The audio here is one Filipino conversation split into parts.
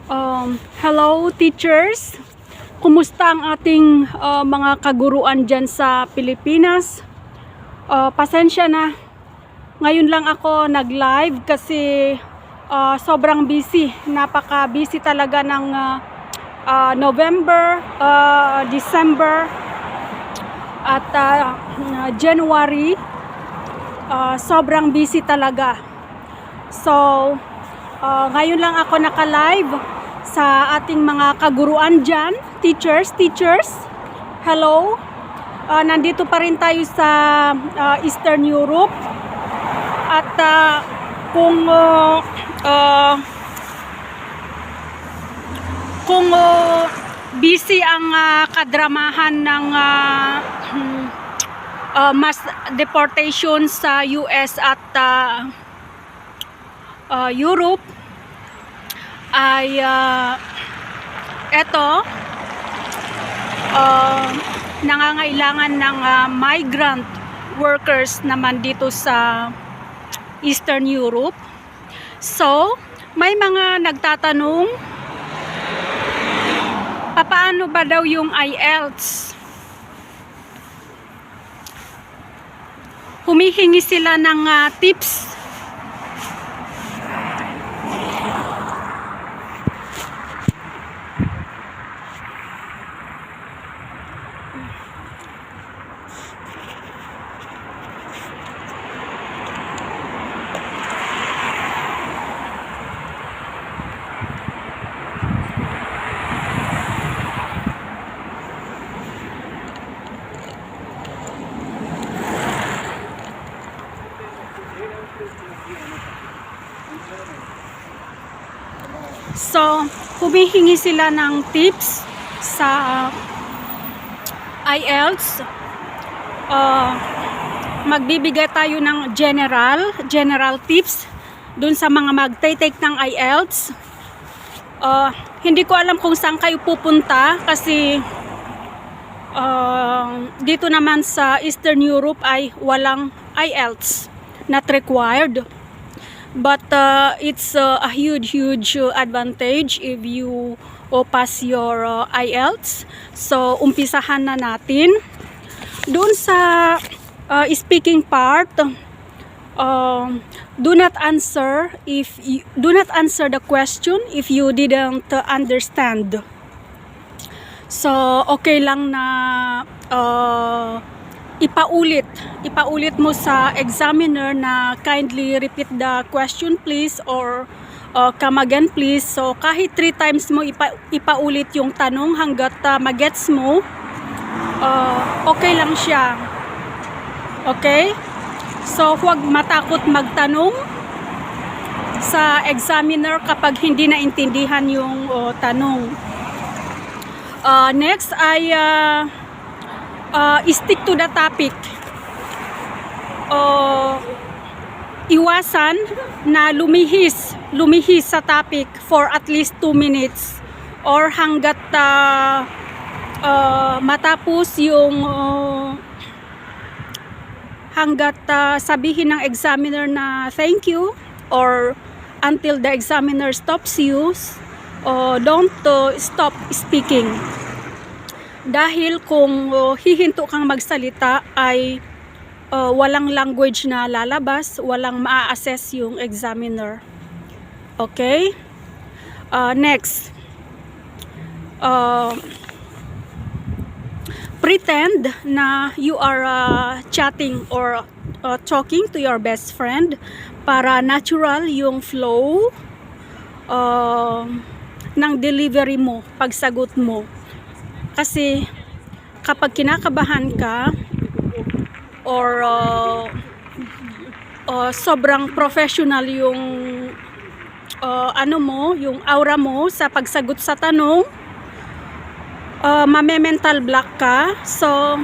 Hello teachers, kumusta ang ating mga kaguruan dyan sa Pilipinas? Pasensya na, ngayon lang ako nag-live kasi sobrang busy, napaka-busy talaga ng November, December at January. Sobrang busy talaga. So ngayon lang ako naka-live sa ating mga kaguruan dyan, teachers, hello. Nandito pa rin tayo sa Eastern Europe at kung busy ang kadramahan ng mass deportation sa US at Europe, ay nangangailangan ng migrant workers naman dito sa Eastern Europe. So, may mga nagtatanong, paano ba daw yung IELTS? Humihingi sila ng tips. So, humihingi sila ng tips sa IELTS. Magbibigay tayo ng general tips dun sa mga magtitake ng IELTS. Hindi ko alam kung saan kayo pupunta kasi dito naman sa Eastern Europe ay walang IELTS, not required. But it's a huge advantage if you pass your IELTS. So umpisahan na natin. Doon sa speaking part, do not answer the question if you didn't understand. So okay lang na ipaulit mo sa examiner na kindly repeat the question please, or come again please. So kahit 3 times mo ipaulit yung tanong hanggat magets mo, okay lang siya. Okay? So huwag matakot magtanong sa examiner kapag hindi naintindihan yung tanong. Next ay stick to the topic. Iwasan na lumihis sa topic for at least 2 minutes or hanggat matapos yung hanggat sabihin ng examiner na thank you, or until the examiner stops you. Don't stop speaking. Dahil kung hihinto kang magsalita ay walang language na lalabas, walang maa-assess yung examiner. Okay? Next. Pretend na you are chatting or talking to your best friend para natural yung flow ng delivery mo, pagsagot mo. Kasi kapag kinakabahan ka or sobrang professional yung yung aura mo sa pagsagot sa tanong, mame-mental block ka. So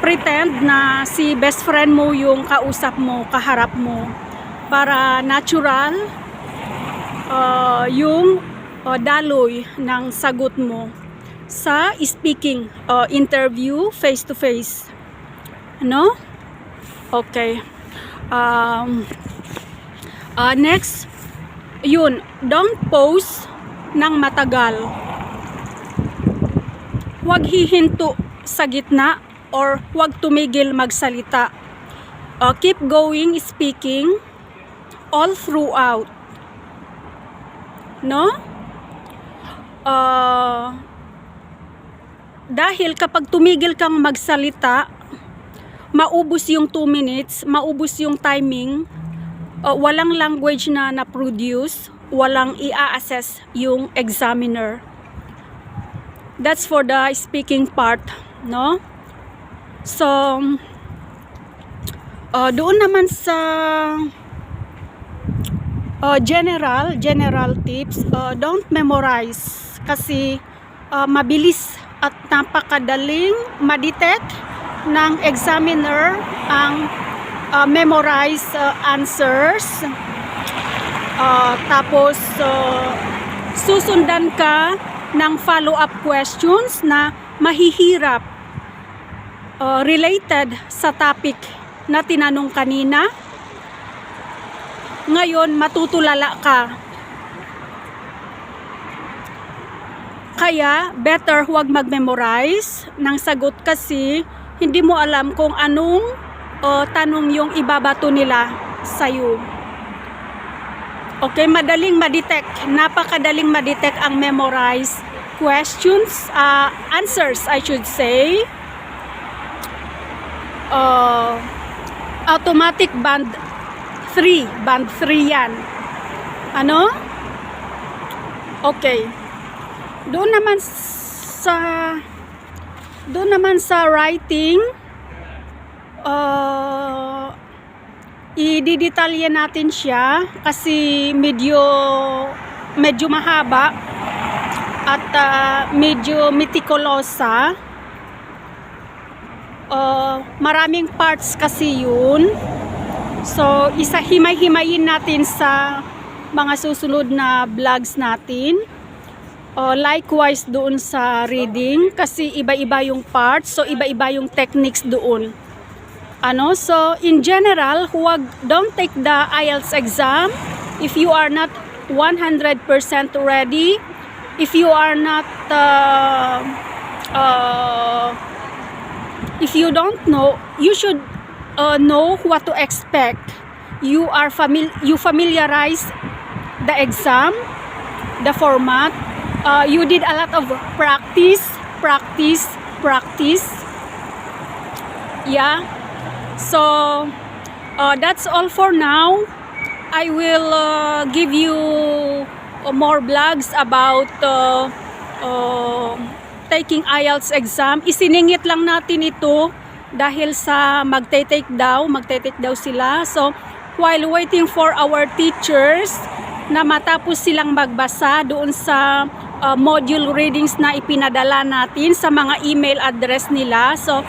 pretend na si best friend mo yung kausap mo, kaharap mo, para natural yung daloy ng sagot mo sa speaking interview face to face. Ano? Okay. Next, yun, don't pose ng matagal. Huwag hihinto sa gitna or huwag tumigil magsalita. Keep going speaking all throughout. No? Dahil kapag tumigil kang magsalita, maubos yung 2 minutes, maubos yung timing, walang language na na-produce, walang i-assess yung examiner. That's for the speaking part, no? So, doon naman sa general tips, don't memorize kasi mabilis at napakadaling ma-detect ng examiner ang memorize answers. Tapos susundan ka ng follow-up questions na mahihirap related sa topic na tinanong kanina. Ngayon matutulala ka. Kaya better huwag mag-memorize ng sagot kasi hindi mo alam kung anong tanong yung ibabato nila sa'yo. Okay, madaling ma-detect, napakadaling ma-detect ang memorize questions, answers I should say. Automatic band 3 yan. Ano? Okay. Doon naman sa writing, i-detalye natin siya kasi medyo mahaba at medyo meticulosa. Maraming parts kasi yun. So, himay-himayin natin sa mga susunod na vlogs natin. Likewise doon sa reading kasi iba-iba yung parts, so iba-iba yung techniques doon. So in general, don't take the IELTS exam if you are not 100% ready, if you are not if you don't know, you should know what to expect. You familiarize the exam, the format. You did a lot of practice. Yeah. So that's all for now. I will give you more vlogs about taking IELTS exam. Isiningit lang natin ito dahil sa magte-take daw sila. So while waiting for our teachers na matapos silang magbasa doon sa module readings na ipinadala natin sa mga email address nila. So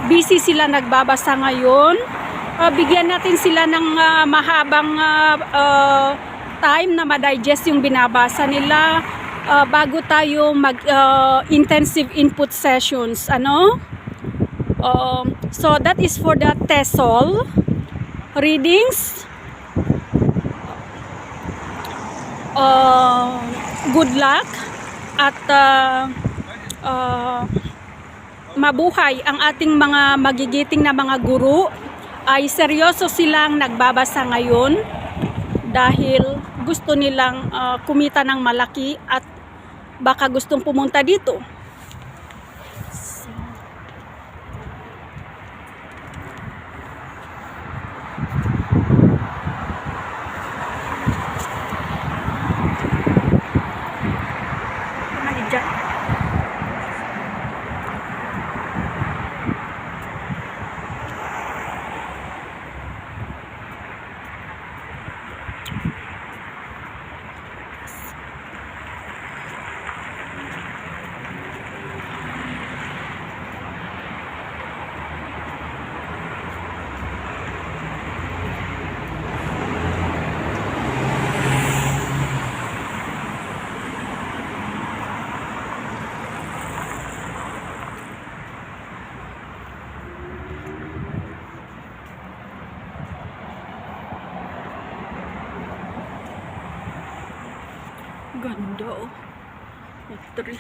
busy sila nagbabasa ngayon. Bigyan natin sila ng mahabang time na ma-digest yung binabasa nila bago tayo mag-intensive input sessions. So that is for the TESOL readings. Good luck at mabuhay ang ating mga magigiting na mga guro. Ay seryoso silang nagbabasa ngayon dahil gusto nilang kumita ng malaki at baka gustong pumunta dito. Ganda oh. F3.